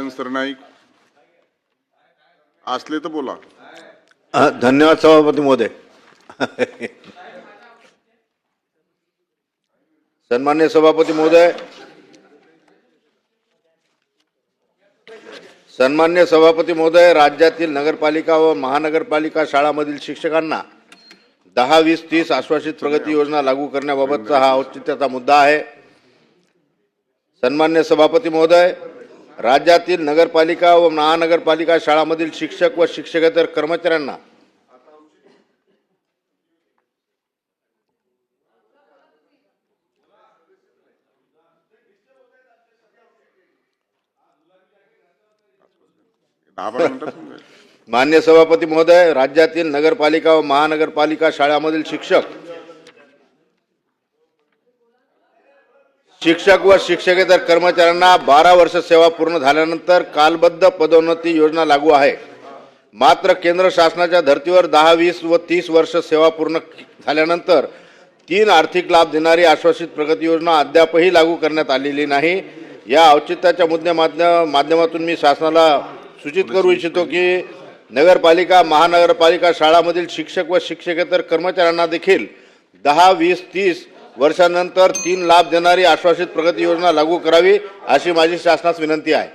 सरनाईक असले तर बोला. धन्यवाद सभापती महोदय. सन्मान्य सभापती महोदय, सन्मान्य सभापती महोदय, राज्यातील नगरपालिका व महानगरपालिका शाळांमधील शिक्षकांना 10, 20, 30 आश्वासित प्रगती योजना लागू करण्याबाबतचा हा औचित्याचा मुद्दा आहे. सन्मान्य सभापती महोदय, राज्यातील नगरपालिका व महानगरपालिका शाळांमधील शिक्षक व शिक्षकेतर कर्मचाऱ्यांना मान्य सभापती महोदय, राज्यातील नगरपालिका व महानगरपालिका शाळांमधील शिक्षक व शिक्षकेतर कर्मचाऱ्यांना 12 वर्ष सेवा पूर्ण झाल्यानंतर कालबद्ध पदोन्नती योजना लागू आहे. मात्र केंद्र शासनाच्या धर्तीवर 10, 20 व 30 वर्ष सेवा पूर्ण झाल्यानंतर 3 आर्थिक लाभ देणारी आश्वासित प्रगती योजना अद्यापही लागू करण्यात आलेली नाही. या औचित्याच्या माध्यमातून मी शासनाला सूचित करू इच्छितो की नगरपालिका महानगरपालिका शाळांमधील शिक्षक व शिक्षकेतर कर्मचाऱ्यांना देखील 10, 20, 30 वर्षांनंतर 3 लाभ देणारी आश्वासित प्रगती योजना लागू करावी अशी माझी शासनास विनंती आहे.